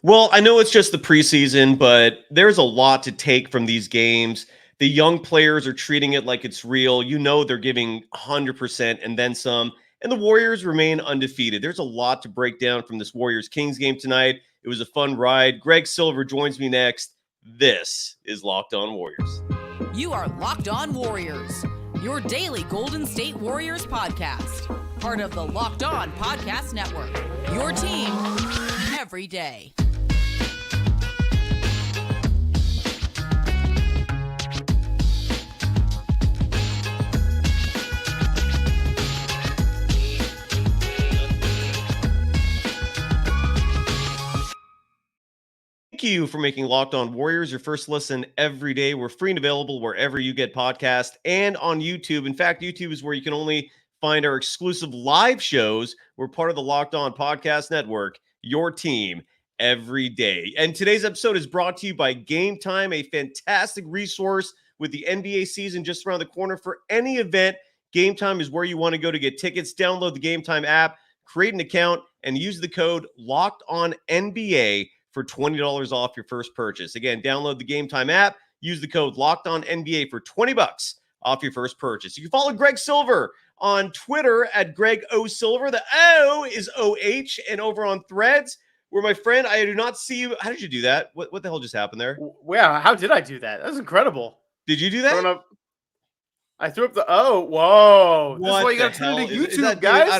Well, I know it's just the preseason, but there's a lot to take from these games. The young players are treating it like it's real. You know they're giving 100% and then some. And the Warriors remain undefeated. There's a lot to break down from this Warriors-Kings game tonight. It was a fun ride. Greg Silver joins me next. This is Locked On Warriors. You are Locked On Warriors, your daily Golden State Warriors podcast. Part of the Locked On Podcast Network, your team every day. Thank you for making Locked On Warriors your first listen every day. We're free and available wherever you get podcasts and on YouTube. In fact, YouTube is where you can only find our exclusive live shows. We're part of the Locked On Podcast Network, your team every day. And today's episode is brought to you by Game Time, a fantastic resource with the NBA season just around the corner. For any event, Game Time is where you want to go to get tickets. Download the Game Time app, create an account, and use the code LOCKEDONNBA for $20 off your first purchase. Again, download the Game Time app, use the code LOCKEDONNBA for $20 off your first purchase. You can follow Greg Silver on Twitter at Greg O Silver. The O is OH, and over on Threads, where my friend, I do not see you. How did you do that? What the hell just happened there? Wow, how did I do that? That was incredible. Did you do that? I threw up the O. Whoa. What That's why you the got to tune into hell? YouTube, guys. I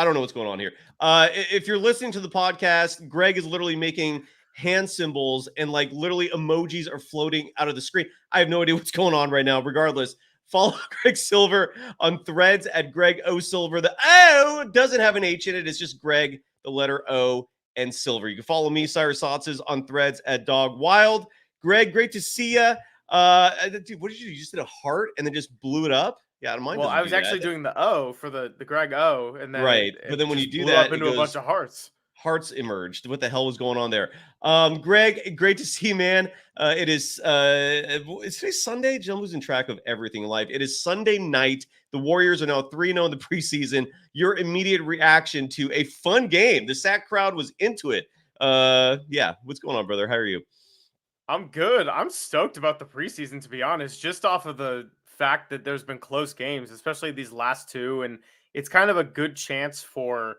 don't know what's going on here. If you're listening to the podcast, Greg is literally making hand symbols and like literally emojis are floating out of the screen. I have no idea what's going on right now. Regardless, follow Greg Silver on Threads at Greg O Silver. The O doesn't have an H in it. It's just Greg, the letter O, and Silver. You can follow me, Cyrus Saatsaz, on Threads at Dog Wild. Greg, great to see you. Dude, what did you do? You just did a heart and then just blew it up? Yeah, I don't mind. Well, I was actually doing the O for the Greg O, and then right. But then when you do blew that, up into a bunch of hearts. Hearts emerged. What the hell was going on there? Greg, great to see you, man. It is it's today's Sunday. I'm losing track of everything in life. It is Sunday night. The Warriors are now 3-0 in the preseason. Your immediate reaction to a fun game. The Sac crowd was into it. Yeah, what's going on, brother? How are you? I'm good. I'm stoked about the preseason, to be honest, just off of the fact that there's been close games, especially these last two. And it's kind of a good chance for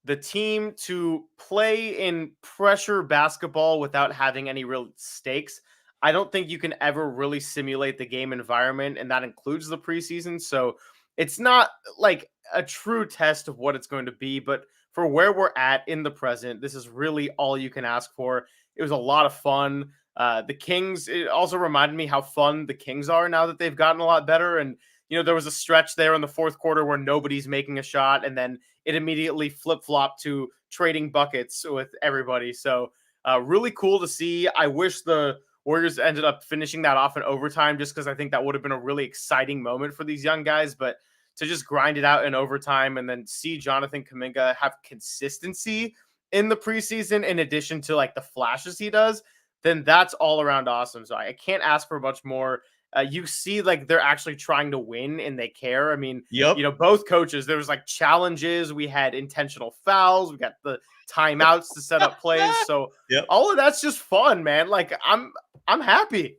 the team to play in pressure basketball without having any real stakes. I don't think you can ever really simulate the game environment, and that includes the preseason. So it's not like a true test of what it's going to be, but for where we're at in the present, this is really all you can ask for. It was a lot of fun. The Kings, it also reminded me how fun the Kings are now that they've gotten a lot better. And, you know, there was a stretch there in the fourth quarter where nobody's making a shot, and then it immediately flip-flopped to trading buckets with everybody. So really cool to see. I wish the Warriors ended up finishing that off in overtime, just because I think that would have been a really exciting moment for these young guys. But to just grind it out in overtime and then see Jonathan Kuminga have consistency in the preseason, in addition to like the flashes he does, then that's all around awesome. So I can't ask for much more. You see, like, they're actually trying to win and they care. I mean, Yep. You know, both coaches, there was like challenges. We had intentional fouls. We got the timeouts to set up plays. So Yep. all of that's just fun, man. Like I'm happy.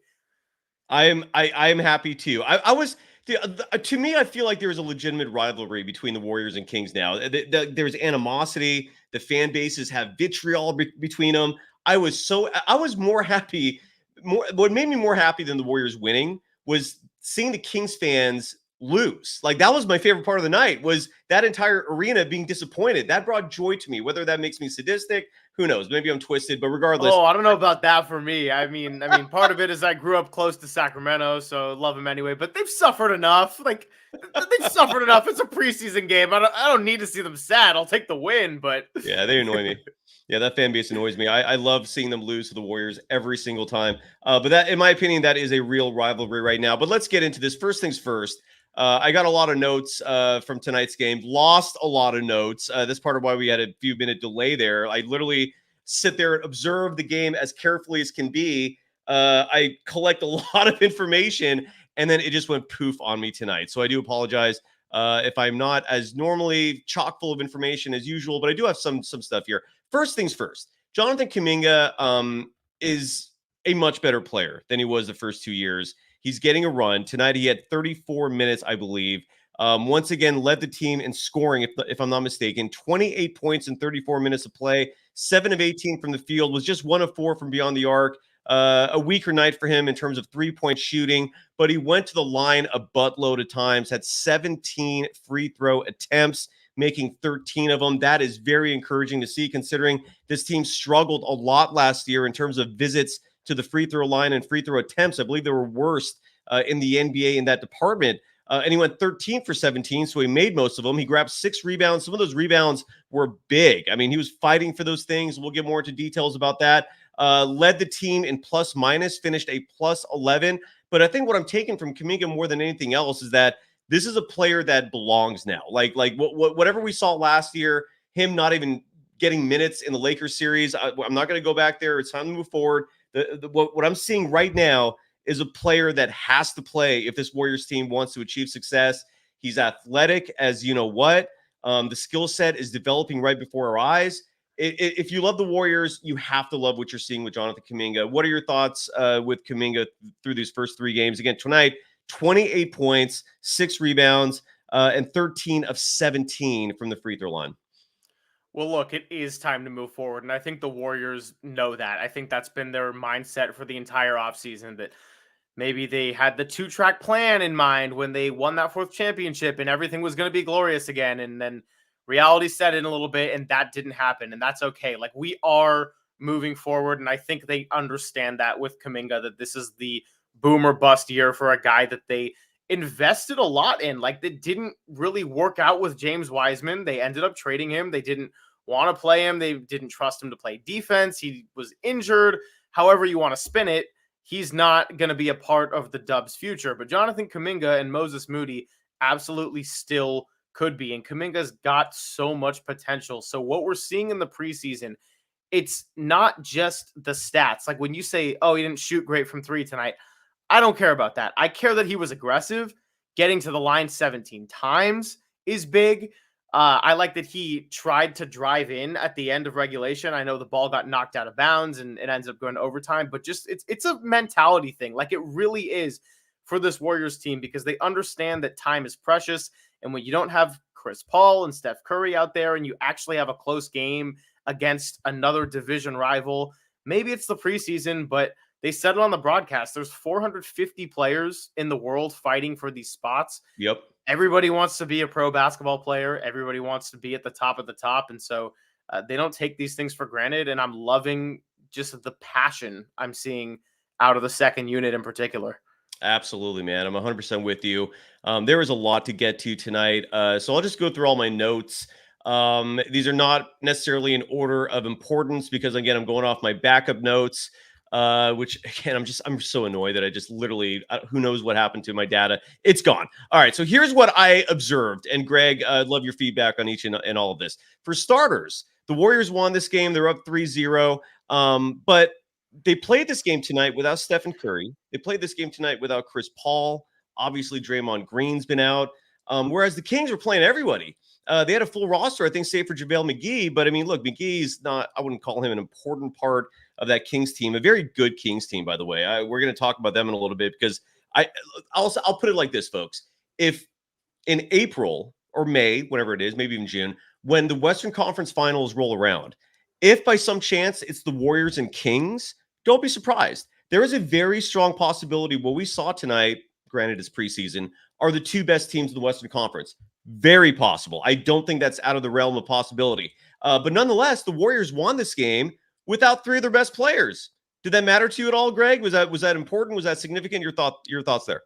I am happy too. I was to me, I feel like there is a legitimate rivalry between the Warriors and Kings now. There's animosity. The fan bases have vitriol between them. I was more happy. What made me more happy than the Warriors winning was seeing the Kings fans lose. Like, that was my favorite part of the night, was that entire arena being disappointed. That brought joy to me. Whether that makes me sadistic, who knows? Maybe I'm twisted, but regardless. Oh, I don't know about that for me. I mean, part of it is I grew up close to Sacramento, so love them anyway. But they've suffered enough. Like, they've suffered enough. It's a preseason game. I don't need to see them sad. I'll take the win. But yeah, they annoy me. Yeah, that fan base annoys me. I love seeing them lose to the Warriors every single time. But that, in my opinion, that is a real rivalry right now. But let's get into this. First things first. I got a lot of notes from tonight's game. Lost a lot of notes. That's part of why we had a few minute delay there. I literally sit there and observe the game as carefully as can be. I collect a lot of information, and then it just went poof on me tonight. So I do apologize if I'm not as normally chock full of information as usual, but I do have some stuff here. First things first, Jonathan Kuminga is a much better player than he was the first 2 years. He's getting a run. Tonight he had 34 minutes, I believe. Once again, led the team in scoring, if I'm not mistaken. 28 points in 34 minutes of play. 7 of 18 from the field. Was just 1 of 4 from beyond the arc. A weaker night for him in terms of three-point shooting, but he went to the line a buttload of times, had 17 free throw attempts, making 13 of them. That is very encouraging to see, considering this team struggled a lot last year in terms of visits to the free throw line and free throw attempts. I believe they were worst in the NBA in that department. And he went 13 for 17, so he made most of them. He grabbed 6 rebounds. Some of those rebounds were big. I mean, he was fighting for those things. We'll get more into details about that. Led the team in plus minus, finished a plus 11. But I think what I'm taking from Kuminga more than anything else is that this is a player that belongs now. Like whatever we saw last year, him not even getting minutes in the Lakers series. I'm not going to go back there. It's time to move forward. What I'm seeing right now is a player that has to play if this Warriors team wants to achieve success. He's athletic as you know what. The skill set is developing right before our eyes. If you love the Warriors, you have to love what you're seeing with Jonathan Kuminga. What are your thoughts with Kuminga through these first 3 games? Again, tonight, 28 points, 6 rebounds, and 13 of 17 from the free throw line. Well, look, it is time to move forward, and I think the Warriors know that. I think that's been their mindset for the entire offseason, that maybe they had the 2-track plan in mind when they won that 4th championship and everything was going to be glorious again, and then reality set in a little bit, and that didn't happen, and that's okay. Like, we are moving forward, and I think they understand that with Kuminga, that this is the boom or bust year for a guy that they invested a lot in. Like, that didn't really work out with James Wiseman. They ended up trading him. They didn't want to play him. They didn't trust him to play defense. He was injured. However you want to spin it, he's not going to be a part of the Dubs' future. But Jonathan Kuminga and Moses Moody absolutely still could be. And Kuminga's got so much potential. So what we're seeing in the preseason, it's not just the stats. Like when you say, oh, he didn't shoot great from 3 tonight, I don't care about that. I care that he was aggressive. Getting to the line 17 times is big. I like that he tried to drive in at the end of regulation. I know the ball got knocked out of bounds and it ends up going to overtime, but just it's a mentality thing. Like it really is for this Warriors team, because they understand that time is precious. And when you don't have Chris Paul and Steph Curry out there and you actually have a close game against another division rival, maybe it's the preseason, but they said it on the broadcast. There's 450 players in the world fighting for these spots. Yep. Everybody wants to be a pro basketball player. Everybody wants to be at the top of the top. And so they don't take these things for granted. And I'm loving just the passion I'm seeing out of the second unit in particular. Absolutely, man. I'm 100% with you. There is a lot to get to tonight. So I'll just go through all my notes. These are not necessarily in order of importance because, again, I'm going off my backup notes. Which again, I'm so annoyed that I just literally, who knows what happened to my data. It's gone. All right. So here's what I observed. And Greg, I'd love your feedback on each and all of this. For starters, the Warriors won this game. They're up 3-0. But they played this game tonight without Stephen Curry. They played this game tonight without Chris Paul. Obviously, Draymond Green's been out. Whereas the Kings were playing everybody. They had a full roster, I think, save for JaVale McGee. But I mean, look, McGee's not, I wouldn't call him an important part of that Kings team. A very good Kings team, by the way. We're going to talk about them in a little bit because I'll put it like this, folks. If in April or May, whatever it is, maybe even June, when the Western Conference Finals roll around, if by some chance it's the Warriors and Kings, don't be surprised. There is a very strong possibility what we saw tonight, granted it's preseason, are the 2 best teams in the Western Conference. Very possible. I don't think that's out of the realm of possibility. But nonetheless, the Warriors won this game without 3 of their best players. Did that matter to you at all, Greg? Was that important? Was that significant? Your thoughts there?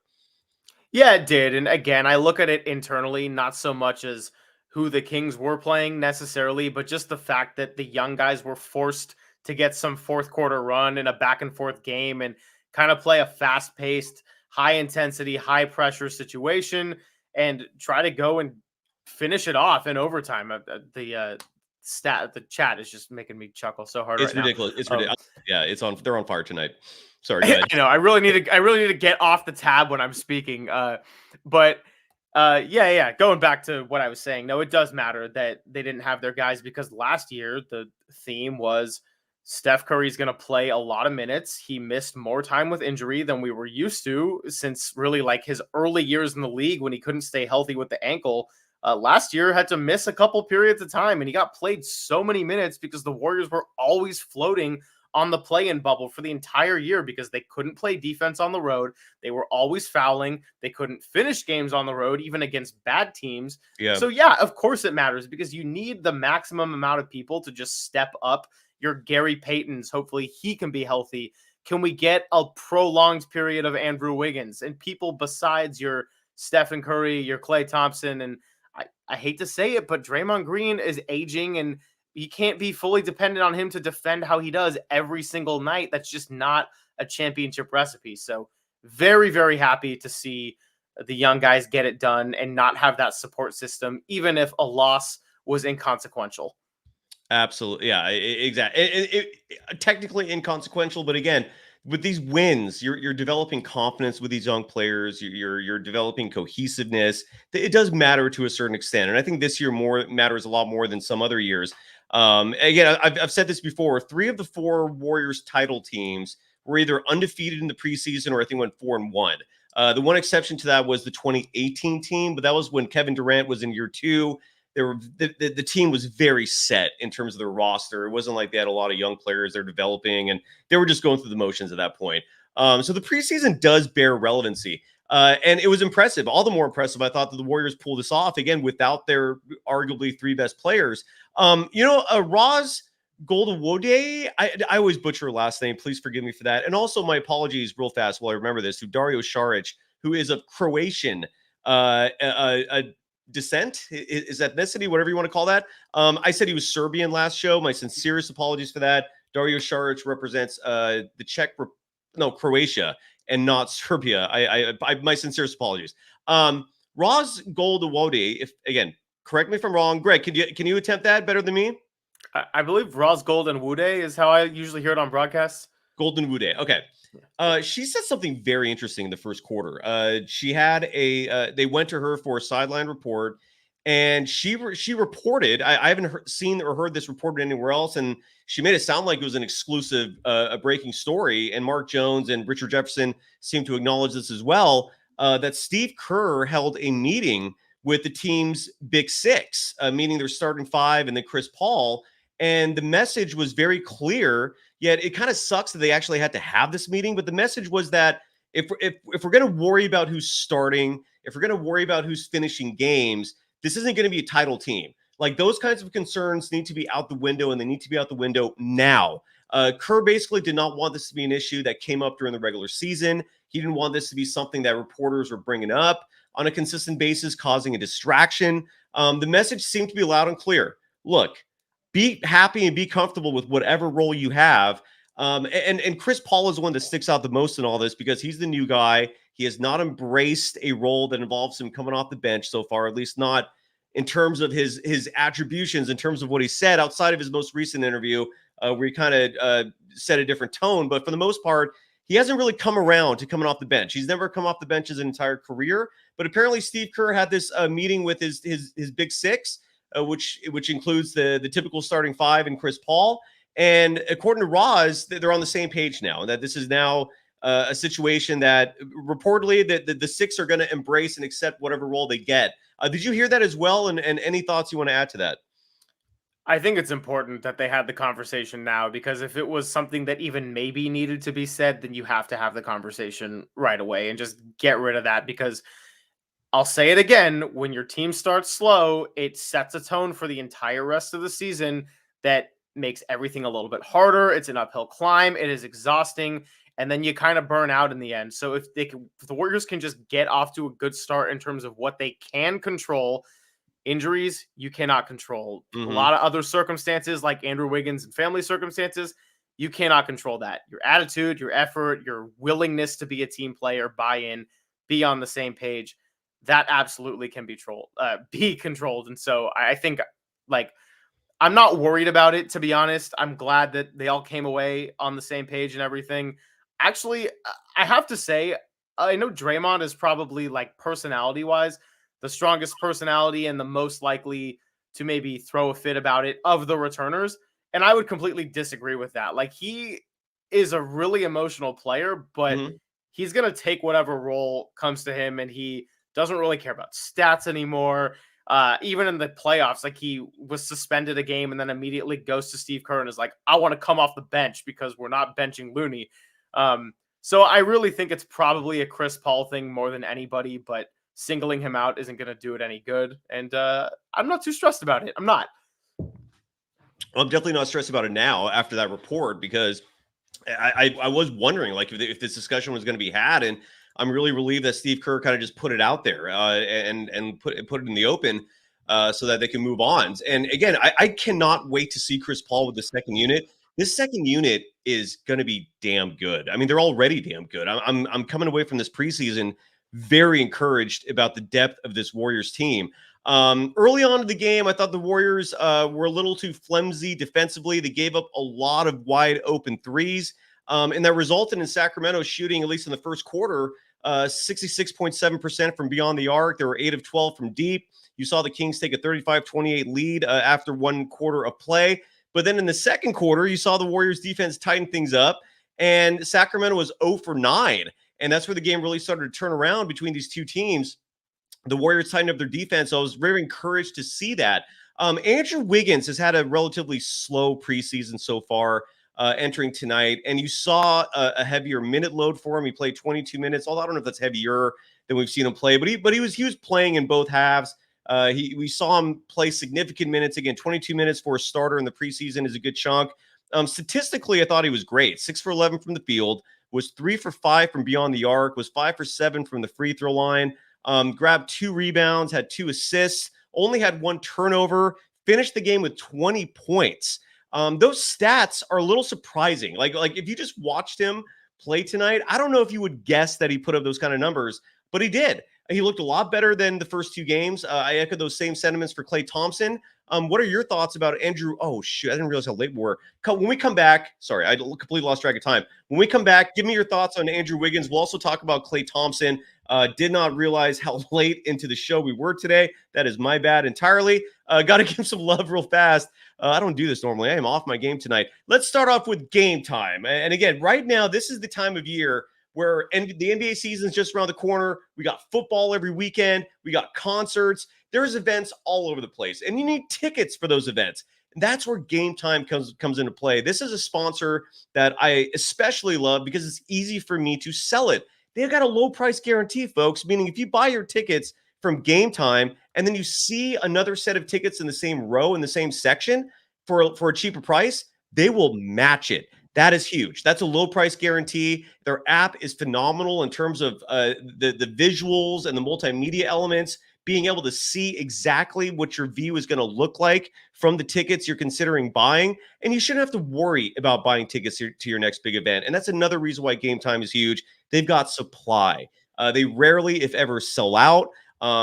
Yeah, it did. And again, I look at it internally, not so much as who the Kings were playing necessarily, but just the fact that the young guys were forced to get some fourth quarter run in a back and forth game and kind of play a fast paced, high intensity, high pressure situation and try to go and finish it off in overtime. The chat is just making me chuckle so hard. It's right ridiculous. Now. It's ridiculous. Yeah, they're on fire tonight. Sorry. Go ahead. I know. I really need to get off the tab when I'm speaking. But going back to what I was saying. No, it does matter that they didn't have their guys because last year the theme was Steph Curry's going to play a lot of minutes. He missed more time with injury than we were used to since really like his early years in the league when he couldn't stay healthy with the ankle. Last year had to miss a couple periods of time, and he got played so many minutes because the Warriors were always floating on the play-in bubble for the entire year because they couldn't play defense on the road. They were always fouling. They couldn't finish games on the road, even against bad teams. Yeah. So yeah, of course it matters because you need the maximum amount of people to just step up. Your Gary Paytons, hopefully he can be healthy. Can we get a prolonged period of Andrew Wiggins and people besides your Stephen Curry, your Klay Thompson? And I hate to say it, but Draymond Green is aging and you can't be fully dependent on him to defend how he does every single night. That's just not a championship recipe. So very, very happy to see the young guys get it done and not have that support system, even if a loss was inconsequential. Absolutely. Yeah, exactly. Technically inconsequential, but again, with these wins, you're developing confidence with these young players. You're developing cohesiveness. It does matter to a certain extent, and I think this year matters a lot more than some other years. Again, I've said this before. 3 of the 4 Warriors title teams were either undefeated in the preseason or I think went 4-1. The one exception to that was the 2018 team, but that was when Kevin Durant was in year 2. The team was very set in terms of their roster. It wasn't like they had a lot of young players they're developing, and they were just going through the motions at that point. So the preseason does bear relevancy. And it was impressive. All the more impressive, I thought, that the Warriors pulled this off, again, without their arguably 3 best players. Roz Goldawode, I always butcher her last name. Please forgive me for that. And also my apologies real fast while I remember this, to Dario Saric, who is of Croatian descent, is ethnicity, whatever you want to call that. I said he was Serbian last show. My sincerest apologies for that. Dario Saric represents the Croatia and not Serbia. I my sincerest apologies. Roz Goldawode, if again, correct me if I'm wrong. Greg, can you attempt that better than me? I believe Roz Golden Wude is how I usually hear it on broadcasts. Golden Wude. Okay. She said something very interesting in the first quarter. She had they went to her for a sideline report, and she reported. I haven't seen or heard this reported anywhere else, and she made it sound like it was an exclusive, a breaking story. And Mark Jones and Richard Jefferson seem to acknowledge this as well. That Steve Kerr held a meeting with the team's Big Six, meaning their starting 5 and then Chris Paul, and the message was very clear. Yet it kind of sucks that they actually had to have this meeting. But the message was that if we're going to worry about who's starting, if we're going to worry about who's finishing games, this isn't going to be a title team. Like, those kinds of concerns need to be out the window, and they need to be out the window now. Kerr basically did not want this to be an issue that came up during the regular season. He didn't want this to be something that reporters were bringing up on a consistent basis, causing a distraction. The message seemed to be loud and clear. Look, be happy and be comfortable with whatever role you have. And Chris Paul is the one that sticks out the most in all this because he's the new guy. He has not embraced a role that involves him coming off the bench so far, at least not in terms of his attributions, in terms of what he said outside of his most recent interview, where he kind of set a different tone. But for the most part, he hasn't really come around to coming off the bench. He's never come off the bench his entire career. But apparently Steve Kerr had this meeting with his Big Six, which includes the typical starting 5 and Chris Paul. And according to Roz, they're on the same page now, and that this is now a situation that reportedly that the Six are going to embrace and accept whatever role they get. Did you hear that as well? And any thoughts you want to add to that? I think it's important that they had the conversation now, because if it was something that even maybe needed to be said, then you have to have the conversation right away and just get rid of that, because I'll say it again, when your team starts slow, it sets a tone for the entire rest of the season that makes everything a little bit harder. It's an uphill climb. It is exhausting. And then you kind of burn out in the end. So if the Warriors can just get off to a good start in terms of what they can control, injuries, you cannot control. Mm-hmm. A lot of other circumstances like Andrew Wiggins and family circumstances, you cannot control that. Your attitude, your effort, your willingness to be a team player, buy in, be on the same page, that absolutely can be controlled. And so I think, like, I'm not worried about it, to be honest. I'm glad that they all came away on the same page and everything. Actually, I have to say, I know Draymond is probably, like, personality-wise, the strongest personality and the most likely to maybe throw a fit about it of the returners. And I would completely disagree with that. Like, he is a really emotional player, but Mhm. he's going to take whatever role comes to him, and he doesn't really care about stats anymore. Even in the playoffs, like, he was suspended a game and then immediately goes to Steve Kerr and is like, I want to come off the bench because we're not benching Looney. So I really think it's probably a Chris Paul thing more than anybody, but singling him out isn't going to do it any good. And I'm not too stressed about it. I'm not. Well, I'm definitely not stressed about it now after that report, because I was wondering, like, if this discussion was going to be had, and I'm really relieved that Steve Kerr kind of just put it out there and put it in the open, so that they can move on. And again, I cannot wait to see Chris Paul with the second unit. This second unit is going to be damn good. I mean, they're already damn good. I'm coming away from this preseason very encouraged about the depth of this Warriors team. Early on in the game, I thought the Warriors were a little too flimsy defensively. They gave up a lot of wide open threes, and that resulted in Sacramento shooting, at least in the first quarter, 66.7% from beyond the arc. They were 8 of 12 from deep. You saw the Kings take a 35-28 lead after one quarter of play. But then in the second quarter, you saw the Warriors defense tighten things up, and Sacramento was 0 for 9. And that's where the game really started to turn around between these two teams. The Warriors tightened up their defense, so I was very encouraged to see that. Andrew Wiggins has had a relatively slow preseason so far, entering tonight, and you saw a heavier minute load for him. He played 22 minutes. Although I don't know if that's heavier than we've seen him play, but he was playing in both halves. We saw him play significant minutes again. 22 minutes for a starter in the preseason is a good chunk. Statistically, I thought he was great. 6 for 11 from the field, was 3 for 5 from beyond the arc, was 5 for 7 from the free throw line. Grabbed 2 rebounds, had 2 assists, only had 1 turnover, finished the game with 20 points. Those stats are a little surprising. Like if you just watched him play tonight, I don't know if you would guess that he put up those kind of numbers, but he did. He looked a lot better than the first 2 games. I echo those same sentiments for Klay Thompson. What are your thoughts about Andrew? Oh, shoot. I didn't realize how late we were. When we come back, sorry, I completely lost track of time. When we come back, give me your thoughts on Andrew Wiggins. We'll also talk about Klay Thompson. Did not realize how late into the show we were today. That is my bad entirely. Got to give some love real fast. I don't do this normally. I am off my game tonight. Let's start off with game time. And again, right now, this is the time of year where the NBA season is just around the corner. We got football every weekend. We got concerts. There's events all over the place, and you need tickets for those events. And that's where Game Time comes into play. This is a sponsor that I especially love because it's easy for me to sell it. They've got a low price guarantee, folks, meaning if you buy your tickets from Game Time and then you see another set of tickets in the same row in the same section for a cheaper price, they will match it. That is huge. That's a low price guarantee. Their app is phenomenal in terms of the visuals and the multimedia elements, being able to see exactly what your view is going to look like from the tickets you're considering buying. And you shouldn't have to worry about buying tickets to your next big event. And that's another reason why Game Time is huge. They've got supply. They rarely, if ever, sell out.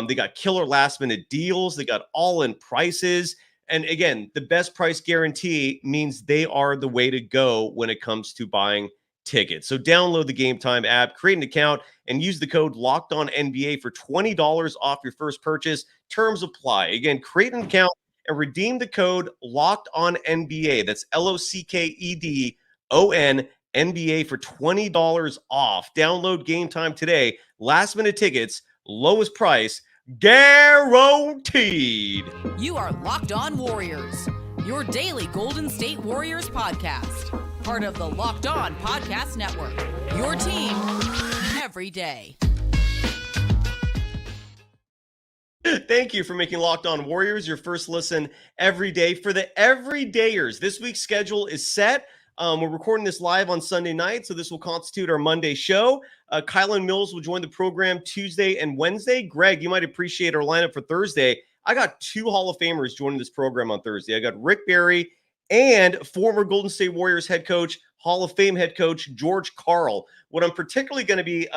They got killer last minute deals. They got all-in prices. And again, the best price guarantee means they are the way to go when it comes to buying tickets. So download the Game Time app, create an account, and use the code LOCKEDONNBA for $20 off your first purchase. Terms apply. Again, create an account and redeem the code LOCKEDONNBA. That's LOCKEDON NBA for $20 off. Download Game Time today. Last minute tickets, lowest price, guaranteed. You are Locked On Warriors, your daily Golden State Warriors podcast. Part of the Locked On Podcast Network, your team every day. Thank you for making Locked On Warriors your first listen every day. For the everydayers, this week's schedule is set. We're recording this live on Sunday night, so this will constitute our Monday show. Kylan Mills will join the program Tuesday and Wednesday. Greg, you might appreciate our lineup for Thursday. I got 2 Hall of Famers joining this program on Thursday. I got Rick Barry and former Golden State Warriors head coach, Hall of Fame head coach, George Karl. What I'm particularly going to be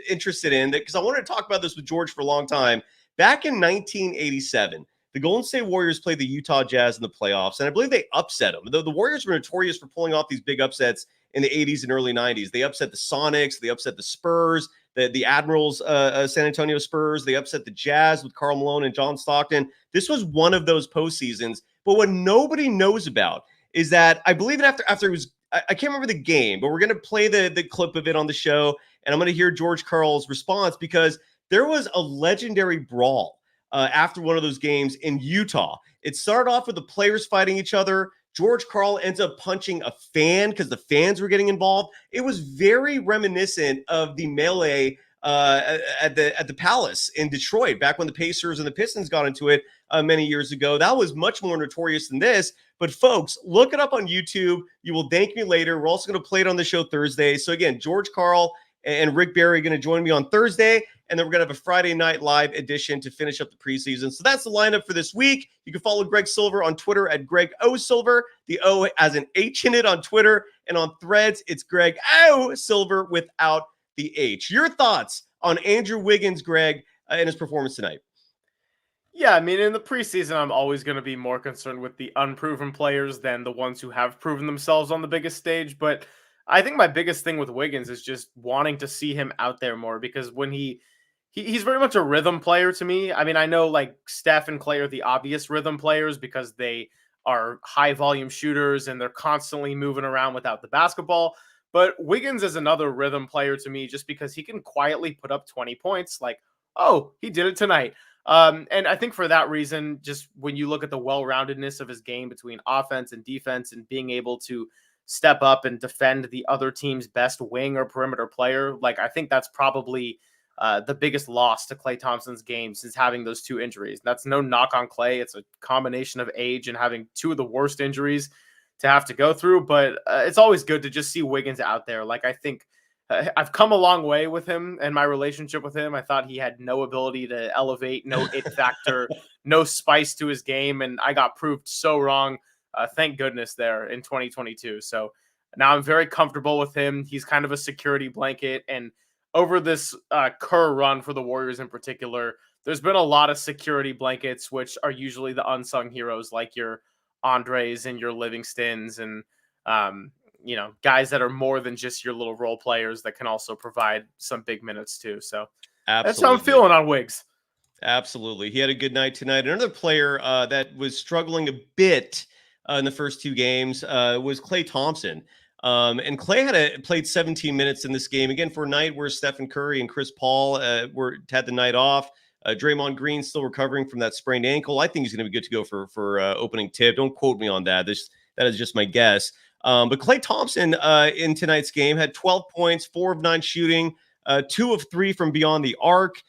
interested in, because I wanted to talk about this with George for a long time, back in 1987, the Golden State Warriors played the Utah Jazz in the playoffs, and I believe they upset them. The Warriors were notorious for pulling off these big upsets in the 80s and early 90s. They upset the Sonics, they upset the Spurs, the Admirals, San Antonio Spurs. They upset the Jazz with Karl Malone and John Stockton. This was one of those postseasons. But what nobody knows about is that I believe after it was, I can't remember the game, but we're going to play the clip of it on the show, and I'm going to hear George Karl's response because there was a legendary brawl after one of those games in Utah. It started off with the players fighting each other. George Karl ends up punching a fan because the fans were getting involved. It was very reminiscent of the melee at the Palace in Detroit back when the Pacers and the Pistons got into it many years ago. That was much more notorious than this. But folks, look it up on YouTube. You will thank me later. We're also going to play it on the show Thursday. So again, George Karl and Rick Barry are going to join me on Thursday, and then we're going to have a Friday night live edition to finish up the preseason. So that's the lineup for this week. You can follow Greg Silver on Twitter at Greg O Silver. The O has an H in it on Twitter, and on Threads, it's Greg O Silver without the H. Your thoughts on Andrew Wiggins, Greg, and his performance tonight? Yeah, I mean, in the preseason, I'm always going to be more concerned with the unproven players than the ones who have proven themselves on the biggest stage. But I think my biggest thing with Wiggins is just wanting to see him out there more, because when he's very much a rhythm player to me. I mean, I know like Steph and Klay are the obvious rhythm players because they are high volume shooters and they're constantly moving around without the basketball. But Wiggins is another rhythm player to me just because he can quietly put up 20 points like, oh, he did it tonight. And I think for that reason, just when you look at the well-roundedness of his game between offense and defense and being able to step up and defend the other team's best wing or perimeter player, like I think that's probably the biggest loss to Klay Thompson's game since having those two injuries. That's no knock on Klay. It's a combination of age and having two of the worst injuries to have to go through. But it's always good to just see Wiggins out there. Like I think I've come a long way with him and my relationship with him. I thought he had no ability to elevate, no it factor, no spice to his game. And I got proved so wrong. Thank goodness there in 2022. So now I'm very comfortable with him. He's kind of a security blanket. And over this Kerr run for the Warriors in particular, there's been a lot of security blankets, which are usually the unsung heroes like your Andres and your Livingstons and, guys that are more than just your little role players that can also provide some big minutes too. So That's how I'm feeling on Wiggs. Absolutely. He had a good night tonight. Another player that was struggling a bit in the first two games was Klay Thompson. And Klay played 17 minutes in this game, again, for a night where Stephen Curry and Chris Paul had the night off. Draymond Green still recovering from that sprained ankle. I think he's going to be good to go for opening tip. Don't quote me on that. That is just my guess. But Klay Thompson in tonight's game had 12 points, 4 of 9 shooting, 2 of 3 from beyond the arc.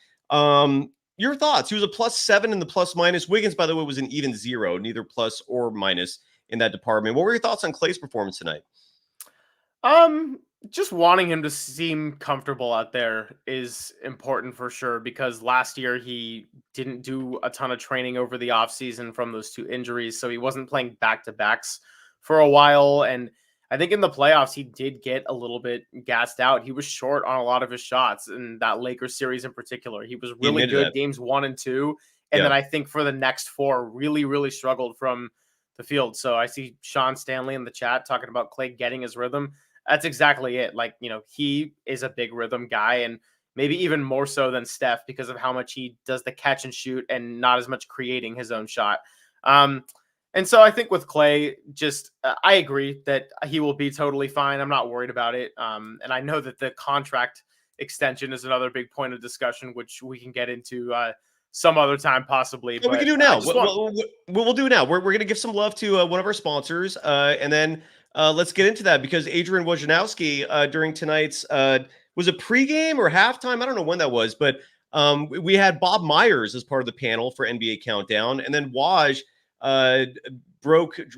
Your thoughts? He was a +7 in the plus-minus. Wiggins, by the way, was an even 0, neither plus or minus in that department. What were your thoughts on Klay's performance tonight? Just wanting him to seem comfortable out there is important for sure, because last year he didn't do a ton of training over the offseason from those 2 injuries. So he wasn't playing back-to-backs for a while. And I think in the playoffs, he did get a little bit gassed out. He was short on a lot of his shots in that Lakers series in particular. He was really good games 1 and 2. And then I think for the next 4, really, really struggled from the field. So I see Sean Stanley in the chat talking about Klay getting his rhythm. That's exactly it. Like, he is a big rhythm guy, and maybe even more so than Steph because of how much he does the catch and shoot and not as much creating his own shot. And so I think with Klay, I agree that he will be totally fine. I'm not worried about it. And I know that the contract extension is another big point of discussion, which we can get into some other time possibly. Well, we can do now. We'll do now. We're going to give some love to one of our sponsors, and then let's get into that, because Adrian Wojnarowski during tonight's was it pregame or halftime? I don't know when that was, but we had Bob Myers as part of the panel for NBA Countdown, and then Woj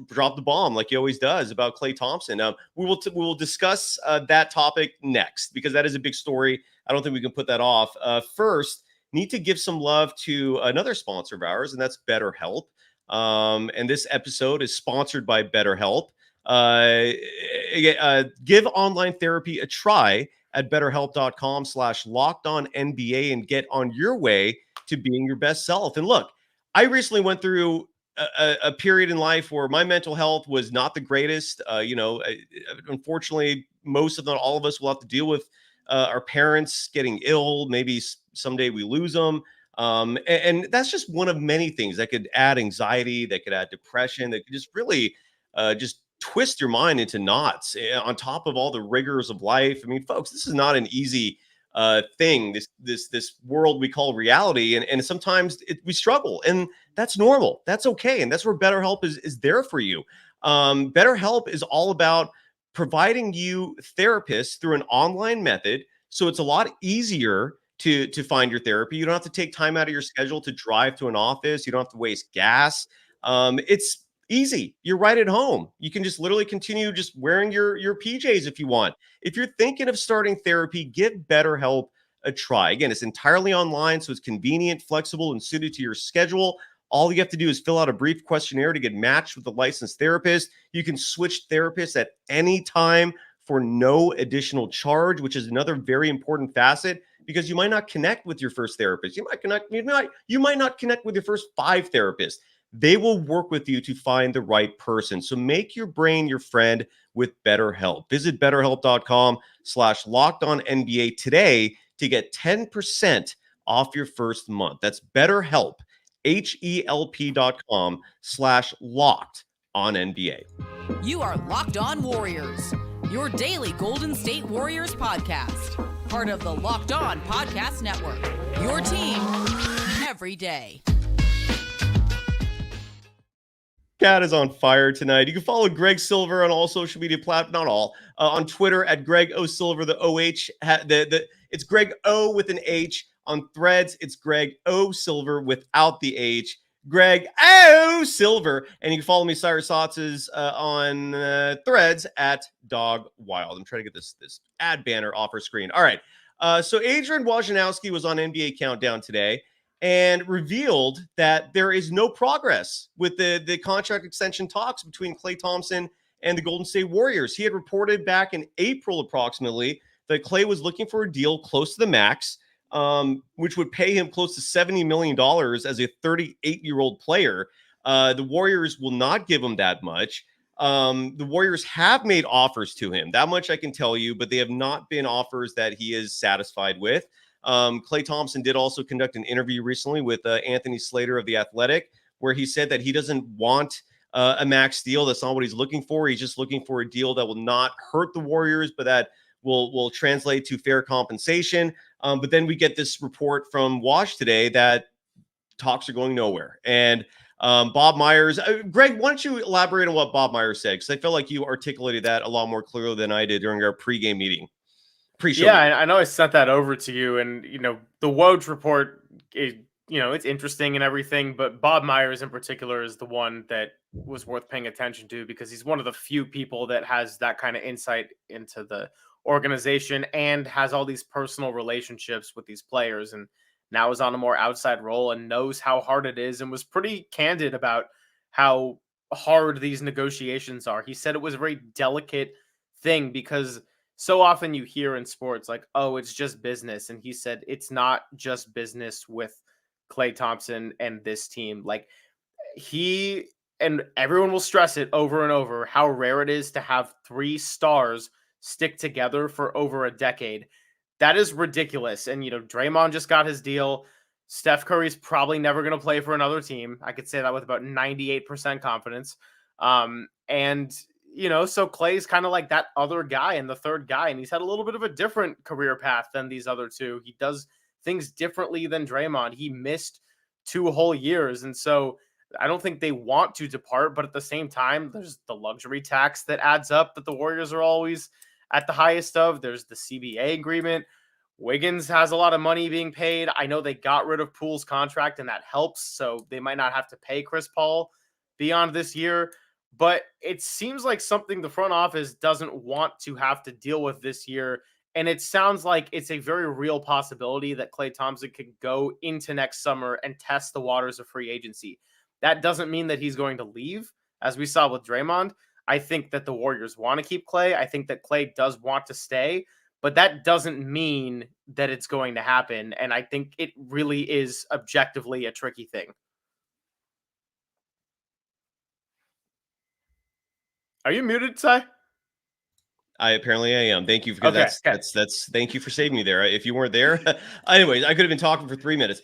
dropped the bomb like he always does about Klay Thompson. We will discuss that topic next, because that is a big story. I don't think we can put that off. First, need to give some love to another sponsor of ours, and that's BetterHelp. And this episode is sponsored by BetterHelp. Give online therapy a try at betterhelp.com/lockedonnba and get on your way to being your best self. And look, I recently went through a period in life where my mental health was not the greatest. Unfortunately, most of all of us will have to deal with our parents getting ill. Maybe someday we lose them. And that's just one of many things that could add anxiety, that could add depression, that could just really just twist your mind into knots on top of all the rigors of life. I mean, folks, this is not an easy thing. This world we call reality, and sometimes we struggle, and that's normal. That's okay, and that's where BetterHelp is there for you. BetterHelp is all about providing you therapists through an online method, so it's a lot easier to find your therapy. You don't have to take time out of your schedule to drive to an office. You don't have to waste gas. It's easy. You're right at home. You can just literally continue just wearing your PJs if you want. If you're thinking of starting therapy, give BetterHelp a try. Again, it's entirely online, so it's convenient, flexible, and suited to your schedule. All you have to do is fill out a brief questionnaire to get matched with a licensed therapist. You can switch therapists at any time for no additional charge, which is another very important facet, because you might not connect with your first therapist. You might not connect with your first 5 therapists. They will work with you to find the right person. So make your brain your friend with BetterHelp. Visit BetterHelp.com/LockedOnNBA today to get 10% off your first month. That's BetterHelp, HELP.com/LockedOnNBA. You are Locked On Warriors, your daily Golden State Warriors podcast. Part of the Locked On Podcast Network, your team every day. Cat is on fire tonight. You can follow Greg Silver on all social media platforms, not all, on Twitter at Greg O Silver. The OH, it's Greg O with an H. On Threads, it's Greg O Silver without the H. Greg O Silver. And you can follow me, Cyrus Saatsaz, on Threads at Dog Wild. I'm trying to get this ad banner off our screen. All right. So Adrian Wojnarowski was on NBA Countdown today and revealed that there is no progress with the contract extension talks between Klay Thompson and the Golden State Warriors. He had reported back in April approximately that Klay was looking for a deal close to the max, which would pay him close to $70 million as a 38-year-old player. The Warriors will not give him that much. The Warriors have made offers to him. That much I can tell you, but they have not been offers that he is satisfied with. Klay Thompson did also conduct an interview recently with Anthony Slater of The Athletic, where he said that he doesn't want a max deal. That's not what he's looking for. He's just looking for a deal that will not hurt the Warriors, but that will translate to fair compensation. But then we get this report from Wash today that talks are going nowhere. And Bob Myers, Greg, why don't you elaborate on what Bob Myers said? Because I feel like you articulated that a lot more clearly than I did during our pregame meeting. Yeah, I know I sent that over to you, and the Woj report, it's interesting and everything, but Bob Myers in particular is the one that was worth paying attention to because he's one of the few people that has that kind of insight into the organization and has all these personal relationships with these players, and now is on a more outside role and knows how hard it is, and was pretty candid about how hard these negotiations are. He said it was a very delicate thing because so often you hear in sports like, oh, it's just business. And he said, it's not just business with Klay Thompson and this team. Like he and everyone will stress it over and over how rare it is to have 3 stars stick together for over a decade. That is ridiculous. And, Draymond just got his deal. Steph Curry's probably never going to play for another team. I could say that with about 98% confidence. So Klay's kind of like that other guy and the third guy, and he's had a little bit of a different career path than these other two. He does things differently than Draymond. He missed 2 whole years, and so I don't think they want to depart, but at the same time, there's the luxury tax that adds up that the Warriors are always at the highest of. There's the CBA agreement. Wiggins has a lot of money being paid. I know they got rid of Poole's contract, and that helps, so they might not have to pay Chris Paul beyond this year. But it seems like something the front office doesn't want to have to deal with this year. And it sounds like it's a very real possibility that Klay Thompson could go into next summer and test the waters of free agency. That doesn't mean that he's going to leave, as we saw with Draymond. I think that the Warriors want to keep Klay. I think that Klay does want to stay, but that doesn't mean that it's going to happen. And I think it really is objectively a tricky thing. Are you muted, Cy? Apparently I am. Thank you, because Okay. that's thank you for saving me there. If you weren't there, anyways, I could have been talking for 3 minutes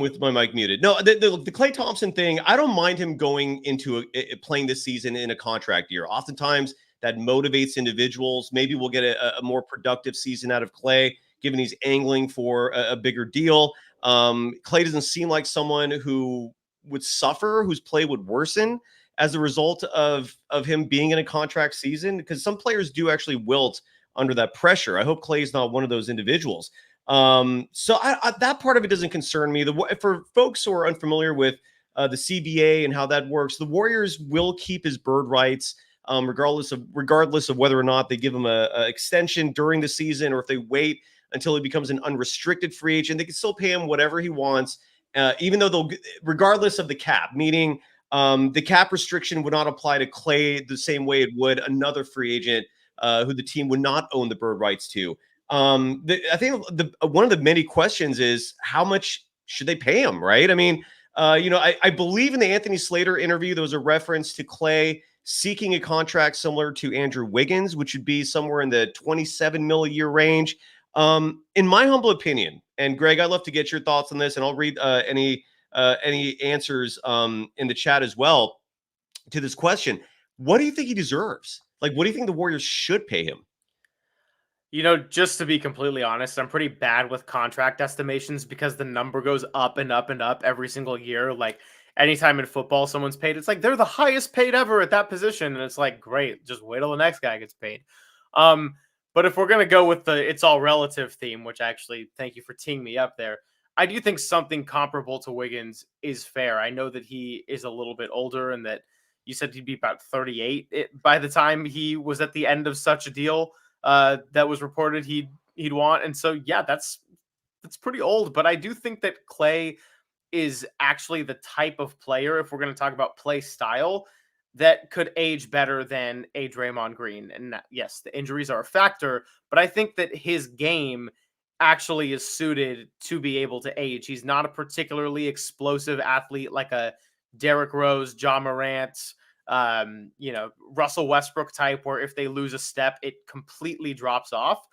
with my mic muted. No, the Klay Thompson thing, I don't mind him going into playing this season in a contract year. Oftentimes that motivates individuals. Maybe we'll get a more productive season out of Klay, given he's angling for a bigger deal. Klay doesn't seem like someone who would suffer, whose play would worsen as a result of him being in a contract season, because some players do actually wilt under that pressure. I hope Klay is not one of those individuals. So that part of it doesn't concern me. For folks who are unfamiliar with the CBA and how that works, the Warriors will keep his bird rights, regardless of whether or not they give him a extension during the season, or if they wait until he becomes an unrestricted free agent. They can still pay him whatever he wants, even though regardless of the cap, meaning the cap restriction would not apply to Klay the same way it would another free agent who the team would not own the bird rights to. I think one of the many questions is, how much should they pay him, right? I mean, I believe in the Anthony Slater interview, there was a reference to Klay seeking a contract similar to Andrew Wiggins, which would be somewhere in the $27 million a year range. In my humble opinion, and Greg, I'd love to get your thoughts on this, and I'll read any answers in the chat as well to this question. What do you think he deserves? Like, what do you think the Warriors should pay him? Just to be completely honest, I'm pretty bad with contract estimations because the number goes up and up and up every single year. Like, anytime in football someone's paid, it's like they're the highest paid ever at that position. And it's like, great, just wait till the next guy gets paid. But if we're going to go with the it's all relative theme, which actually, thank you for teeing me up there, I do think something comparable to Wiggins is fair. I know that he is a little bit older, and that you said he'd be about 38 by the time he was at the end of such a deal that was reported he'd want. And so, yeah, that's pretty old. But I do think that Klay is actually the type of player, if we're going to talk about play style, that could age better than a Draymond Green. And yes, the injuries are a factor, but I think that his game actually is suited to be able to age. He's not a particularly explosive athlete like a Derrick Rose, Ja Morant, Russell Westbrook type, where if they lose a step, it completely drops off.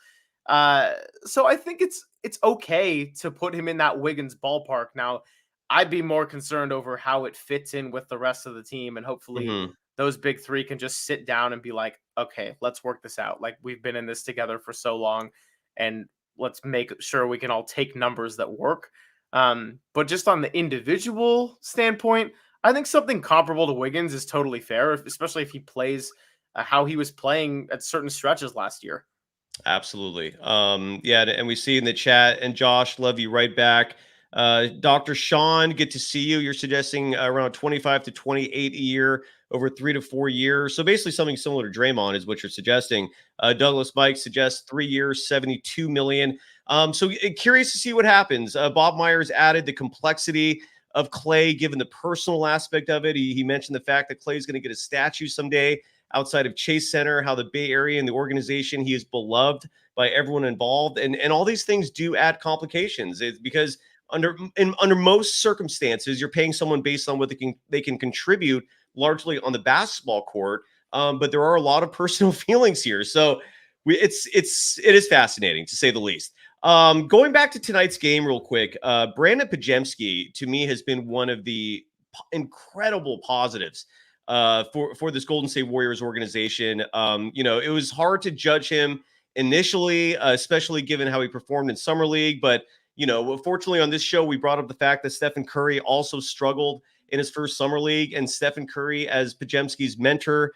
So I think it's okay to put him in that Wiggins ballpark. Now, I'd be more concerned over how it fits in with the rest of the team, and hopefully those big three can just sit down and be like, okay, let's work this out. Like, we've been in this together for so long, and let's make sure we can all take numbers that work. But just on the individual standpoint, I think something comparable to Wiggins is totally fair, especially if he plays how he was playing at certain stretches last year. Absolutely. Yeah, and we see in the chat, and Josh, love you right back. Dr. Sean, good to see you. You're suggesting around 25 to 28 a year over 3 to 4 years. So basically something similar to Draymond is what you're suggesting. Douglas Mike suggests 3 years, 72 million. So curious to see what happens. Bob Myers added the complexity of Klay, given the personal aspect of it. He mentioned the fact that Klay is going to get a statue someday outside of Chase Center, how the Bay Area and the organization, he is beloved by everyone involved. And all these things do add complications. It's because under most circumstances, you're paying someone based on what they can contribute largely on the basketball court. But there are a lot of personal feelings here. So it is fascinating, to say the least. Going back to tonight's game real quick, Brandon Podziemski, to me, has been one of the incredible positives for this Golden State Warriors organization. It was hard to judge him initially, especially given how he performed in Summer League. But, fortunately on this show, we brought up the fact that Stephen Curry also struggled in his first Summer League, and Stephen Curry, as Podziemski's mentor,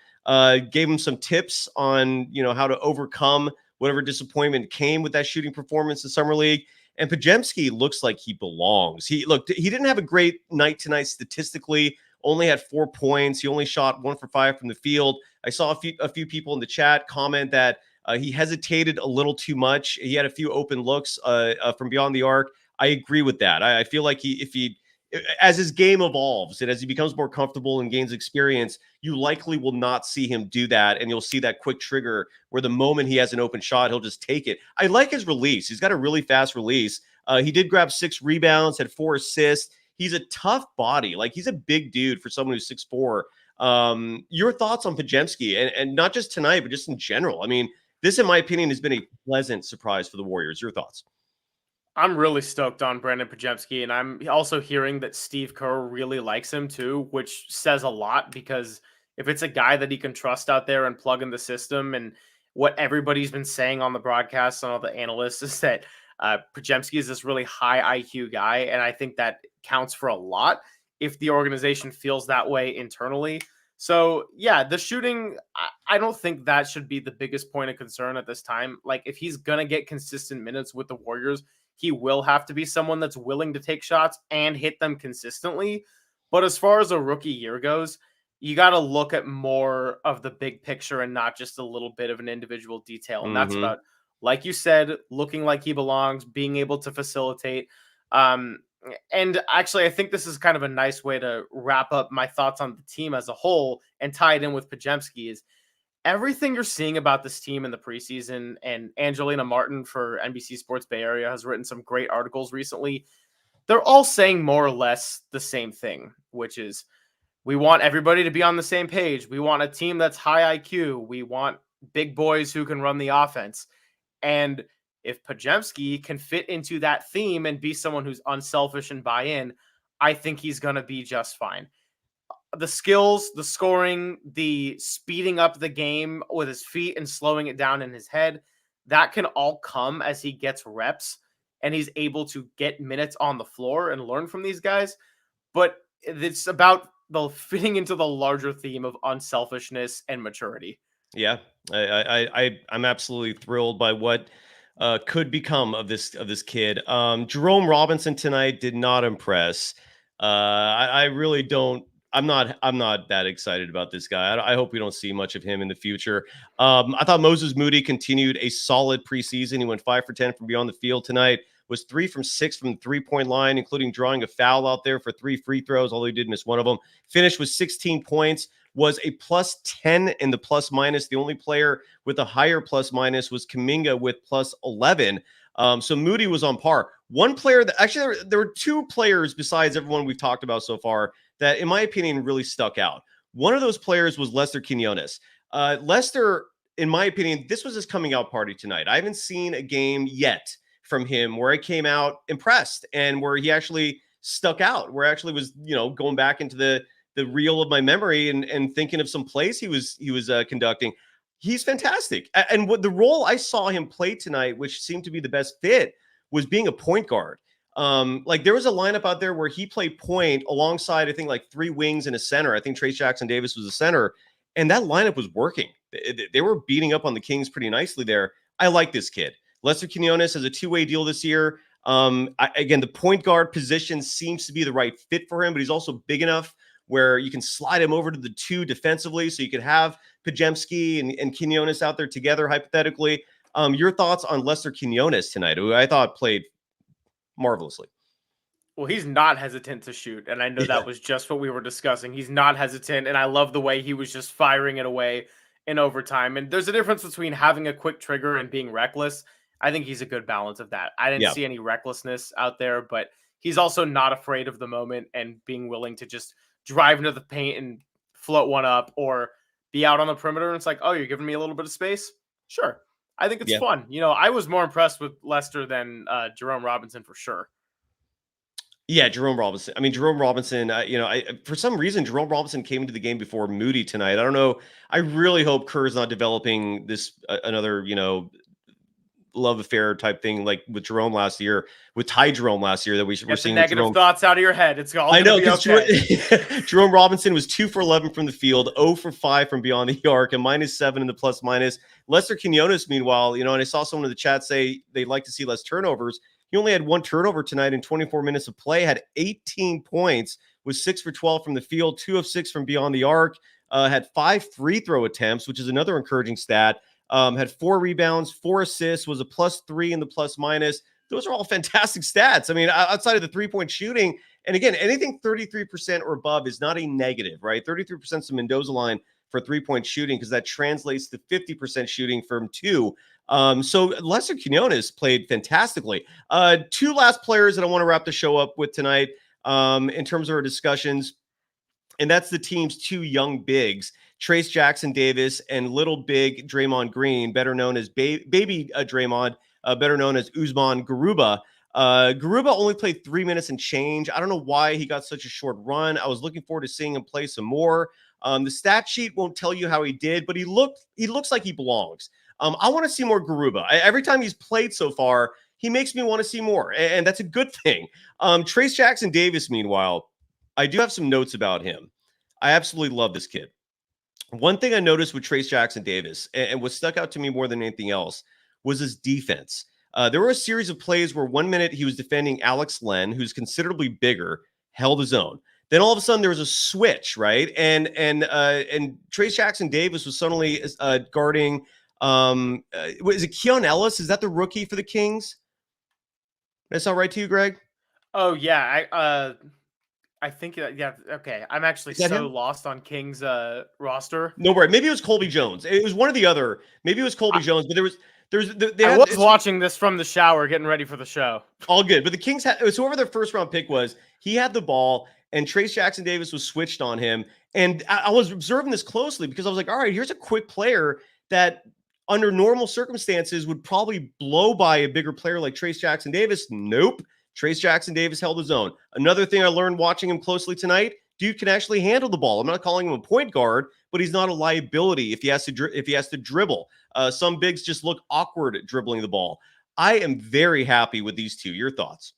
gave him some tips on, how to overcome whatever disappointment came with that shooting performance in Summer League. And Podziemski looks like he belongs. He didn't have a great night tonight statistically, only had 4 points. He only shot 1 for 5 from the field. I saw a few people in the chat comment that he hesitated a little too much. He had a few open looks from beyond the arc. I agree with that. I feel like as his game evolves and as he becomes more comfortable and gains experience, you likely will not see him do that. And you'll see that quick trigger where the moment he has an open shot, he'll just take it. I like his release. He's got a really fast release. He did grab 6 rebounds, had 4 assists. He's a tough body. Like, he's a big dude for someone who's 6'4". Your thoughts on Podziemski, and not just tonight, but just in general? I mean, This, in my opinion, has been a pleasant surprise for the Warriors. Your thoughts? I'm really stoked on Brandon Podziemski, and I'm also hearing that Steve Kerr really likes him too, which says a lot because if it's a guy that he can trust out there and plug in the system, and what everybody's been saying on the broadcast and all the analysts is that Podziemski is this really high IQ guy, and I think that counts for a lot if the organization feels that way internally. So yeah, the shooting, I don't think that should be the biggest point of concern at this time. Like if he's gonna get consistent minutes with the Warriors, he will have to be someone that's willing to take shots and hit them consistently. But as far as a rookie year goes, you got to look at more of the big picture and not just a little bit of an individual detail. And that's about, like you said, looking like he belongs, being able to facilitate. And actually, I think this is kind of a nice way to wrap up my thoughts on the team as a whole and tie it in with Podziemski is everything you're seeing about this team in the preseason, and Angelina Martin for NBC Sports Bay Area has written some great articles recently. They're all saying more or less the same thing, which is we want everybody to be on the same page. We want a team that's high IQ. We want big boys who can run the offense. And if Podziemski can fit into that theme and be someone who's unselfish and buy in, I think he's going to be just fine. The skills, the scoring, the speeding up the game with his feet and slowing it down in his head, that can all come as he gets reps and he's able to get minutes on the floor and learn from these guys. But it's about the fitting into the larger theme of unselfishness and maturity. Yeah, I'm absolutely thrilled by what could become of this kid. Jerome Robinson tonight did not impress. I really don't. I'm not that excited about this guy. I hope we don't see much of him in the future. I thought Moses Moody continued a solid preseason. He went 5 for 10 from beyond the field tonight. Was 3 from 6 from the 3-point line, including drawing a foul out there for 3 free throws, although he did miss one of them. Finished with 16 points. Was a plus 10 in the plus minus. The only player with a higher plus minus was Kuminga with plus 11. So Moody was on par. One player that actually there were 2 players besides everyone we've talked about so far that, in my opinion, really stuck out. One of those players was Lester Quinones. Lester, in my opinion, this was his coming out party tonight. I haven't seen a game yet from him where I came out impressed and where he actually stuck out, where I actually was, going back into the reel of my memory and thinking of some plays he was conducting. He's fantastic. And what the role I saw him play tonight, which seemed to be the best fit, was being a point guard. Like there was a lineup out there where he played point alongside, I think, like 3 wings and a center. I think Trace Jackson Davis was a center, and that lineup was working. They were beating up on the Kings pretty nicely there. I like this kid. Lester Quinones has a 2-way deal this year. Again, the point guard position seems to be the right fit for him, but he's also big enough where you can slide him over to the 2 defensively, so you could have Podziemski and Quinones out there together, hypothetically. Your thoughts on Lester Quinones tonight, who I thought played marvelously? Well, he's not hesitant to shoot, and I know that was just what we were discussing. He's not hesitant, and I love the way he was just firing it away in overtime. And there's a difference between having a quick trigger and being reckless. I think he's a good balance of that. I didn't see any recklessness out there, but he's also not afraid of the moment and being willing to just drive into the paint and float one up or be out on the perimeter. And it's like, oh, you're giving me a little bit of space? Sure. I think it's fun. I was more impressed with Lester than Jerome Robinson for sure. Yeah, Jerome Robinson. I mean, Jerome Robinson, for some reason, Jerome Robinson came into the game before Moody tonight. I don't know. I really hope Kerr's not developing this another, love affair type thing like with Jerome last year, with Ty Jerome last year that we're seeing. Negative thoughts out of your head. It's all. I know because okay. Jerome Robinson was 2 for 11 from the field, 0 for 5 from beyond the arc, and -7 in the plus minus. Lester Quinones, meanwhile, and I saw someone in the chat say they'd like to see less turnovers. He only had 1 turnover tonight in 24 minutes of play, had 18 points, was 6 for 12 from the field, 2 of 6 from beyond the arc, had 5 free throw attempts, which is another encouraging stat. Had 4 rebounds, 4 assists, was a +3 in the plus minus. Those are all fantastic stats. I mean, outside of the 3-point shooting, and again, anything 33% or above is not a negative, right? 33% is the Mendoza line for 3-point shooting because that translates to 50% shooting from 2. So Lester Quinones played fantastically. 2 last players that I want to wrap the show up with tonight in terms of our discussions, and that's the team's 2 young bigs. Trace Jackson Davis and little big Draymond Green, better known as baby Draymond, better known as Usman Garuba. Garuba only played 3 minutes and change. I don't know why he got such a short run. I was looking forward to seeing him play some more. The stat sheet won't tell you how he did, but he looks like he belongs. I want to see more Garuba. Every time he's played so far, he makes me want to see more, and that's a good thing. Trace Jackson Davis, meanwhile, I do have some notes about him. I absolutely love this kid. One thing I noticed with Trace Jackson Davis, and what stuck out to me more than anything else, was his defense. There were a series of plays where 1 minute he was defending Alex Len, who's considerably bigger, held his own. Then all of a sudden there was a switch, right? And Trace Jackson Davis was suddenly guarding. Is it Keon Ellis? Is that the rookie for the Kings? That sound right to you, Greg? Oh yeah, I think yeah. Okay, I'm actually so lost on Kings roster. No worry. Maybe it was Colby Jones. It was one or the other. Maybe it was Colby Jones, but I was watching this from the shower, getting ready for the show. All good. But the Kings had, so whoever their first round pick was, he had the ball, and Trace Jackson Davis was switched on him. And I was observing this closely because I was like, all right, here's a quick player that under normal circumstances would probably blow by a bigger player like Trace Jackson Davis. Nope. Trace Jackson Davis held his own. Another thing I learned watching him closely tonight, dude can actually handle the ball. I'm not calling him a point guard, but he's not a liability if he has to dribble. Some bigs just look awkward at dribbling the ball. I am very happy with these two. Your thoughts?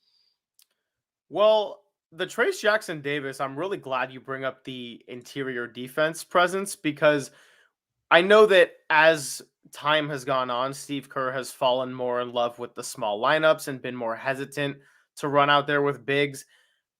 Well, the Trace Jackson Davis, I'm really glad you bring up the interior defense presence, because I know that as time has gone on, Steve Kerr has fallen more in love with the small lineups and been more hesitant to run out there with bigs.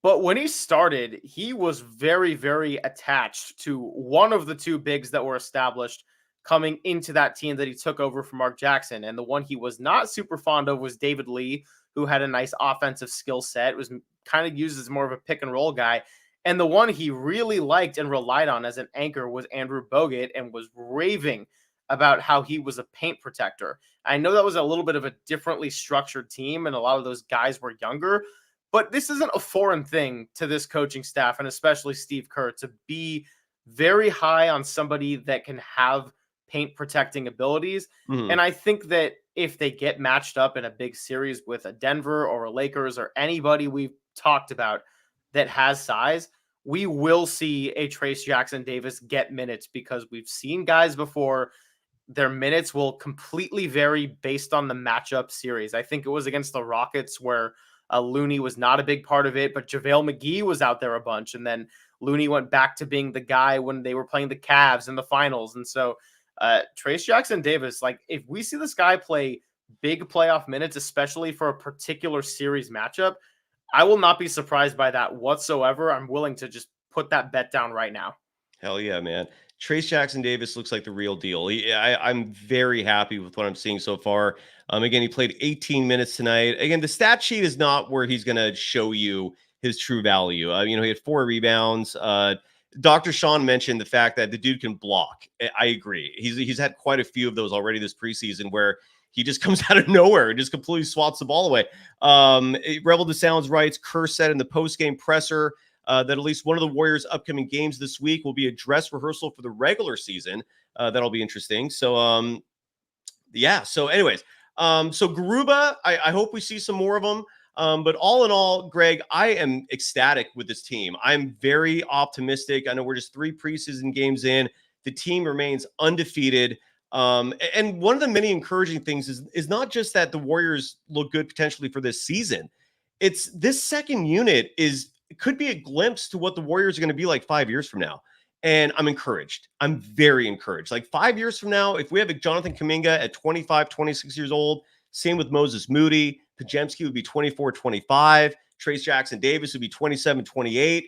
But when he started, he was very, very attached to one of the two bigs that were established coming into that team that he took over from Mark Jackson. And the one he was not super fond of was David Lee, who had a nice offensive skill set, was kind of used as more of a pick and roll guy. And the one he really liked and relied on as an anchor was Andrew Bogut, and was raving about how he was a paint protector. I know that was a little bit of a differently structured team, and a lot of those guys were younger, but this isn't a foreign thing to this coaching staff, and especially Steve Kerr, to be very high on somebody that can have paint protecting abilities. Mm-hmm. And I think that if they get matched up in a big series with a Denver or a Lakers or anybody we've talked about that has size, we will see a Trace Jackson Davis get minutes, because we've seen guys before. Their minutes will completely vary based on the matchup series. I think it was against the Rockets where Looney was not a big part of it, but JaVale McGee was out there a bunch. And then Looney went back to being the guy when they were playing the Cavs in the finals. And so Trace Jackson Davis, like, if we see this guy play big playoff minutes, especially for a particular series matchup, I will not be surprised by that whatsoever. I'm willing to just put that bet down right now. Hell yeah, man. Trace Jackson Davis looks like the real deal. I'm very happy with what I'm seeing so far. Again, he played 18 minutes tonight. Again, the stat sheet is not where he's going to show you his true value. He had 4 rebounds. Dr. Sean mentioned the fact that the dude can block. I agree. He's had quite a few of those already this preseason where he just comes out of nowhere and just completely swats the ball away. Rebel to Sounds writes, Kerr said in the postgame presser that at least one of the Warriors' upcoming games this week will be a dress rehearsal for the regular season. That'll be interesting. So, yeah. So anyways, so Garuba, I hope we see some more of them. But all in all, Greg, I am ecstatic with this team. I'm very optimistic. I know we're just 3 preseason games in. The team remains undefeated. And one of the many encouraging things is not just that the Warriors look good potentially for this season. It's this second unit could be a glimpse to what the Warriors are going to be like 5 years from now. And I'm encouraged. I'm very encouraged. Like 5 years from now, if we have a Jonathan Kuminga at 25, 26 years old, same with Moses Moody, Pajemski would be 24, 25. Trace Jackson Davis would be 27, 28.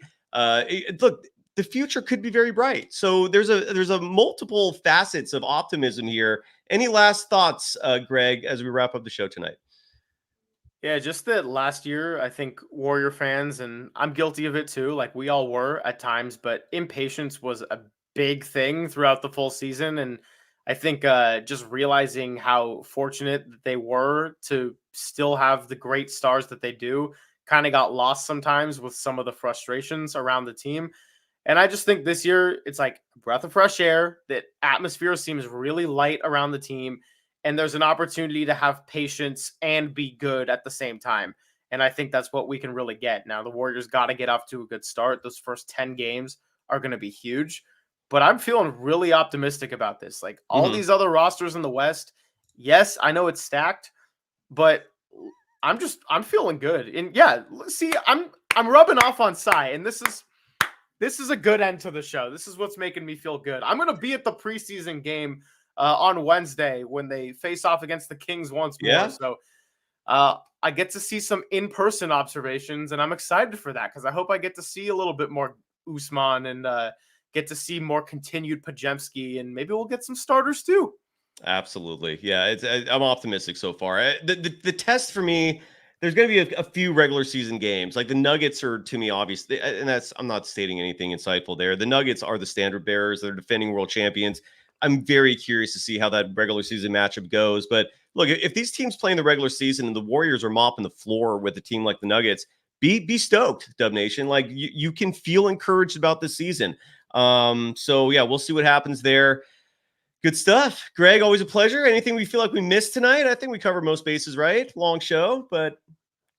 Look, the future could be very bright. So there's a multiple facets of optimism here. Any last thoughts, Greg, as we wrap up the show tonight? Yeah, just that last year, I think Warrior fans, and I'm guilty of it too, like we all were at times, but impatience was a big thing throughout the full season. And I think just realizing how fortunate that they were to still have the great stars that they do kind of got lost sometimes with some of the frustrations around the team. And I just think this year it's like a breath of fresh air. That atmosphere seems really light around the team, and there's an opportunity to have patience and be good at the same time. And I think that's what we can really get. Now, the Warriors got to get off to a good start. Those first 10 games are going to be huge, but I'm feeling really optimistic about this. Like all these other rosters in the West, yes, I know it's stacked, but I'm feeling good. And yeah, see, I'm rubbing off on Cy, and this is a good end to the show. This is what's making me feel good. I'm going to be at the preseason game on Wednesday when they face off against the Kings once more. Yeah. So I get to see some in-person observations, and I'm excited for that because I hope I get to see a little bit more Usman and get to see more continued Pajemski, and maybe we'll get some starters too. Absolutely. Yeah, I'm optimistic so far. The test for me, there's going to be a few regular season games. Like the Nuggets are, to me, obviously, and I'm not stating anything insightful there. The Nuggets are the standard bearers. They're defending world champions. I'm very curious to see how that regular season matchup goes. But look, if these teams play in the regular season and the Warriors are mopping the floor with a team like the Nuggets, be stoked, Dub Nation. Like you can feel encouraged about this season. So yeah, we'll see what happens there. Good stuff. Greg, always a pleasure. Anything we feel like we missed tonight? I think we covered most bases, right? Long show, but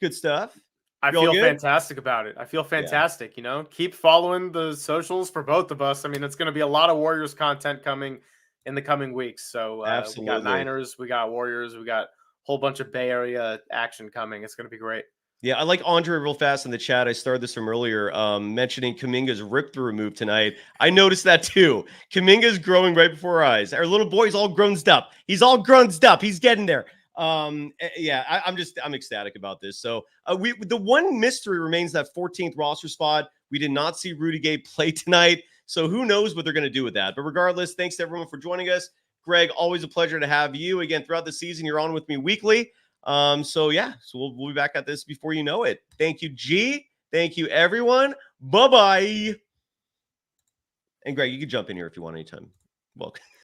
good stuff. I feel fantastic about it. I feel fantastic. Yeah. Keep following the socials for both of us. I mean, it's going to be a lot of Warriors content coming in the coming weeks. So we got Niners, we got Warriors, we got a whole bunch of Bay Area action coming. It's going to be great. Yeah, I like Andre real fast in the chat. I started this from earlier, mentioning Kuminga's rip-through move tonight. I noticed that too. Kuminga's growing right before our eyes. Our little boy's all grunzed up. He's all grunzed up. He's getting there. Yeah, I'm ecstatic about this. So the one mystery remains that 14th roster spot. We did not see Rudy Gay play tonight, so who knows what they're going to do with that. But regardless, thanks to everyone for joining us. Greg, always a pleasure to have you again throughout the season. You're on with me weekly. So we'll be back at this before you know it. Thank you, G. Thank you, everyone. Bye-bye. And Greg, you can jump in here if you want anytime. Welcome.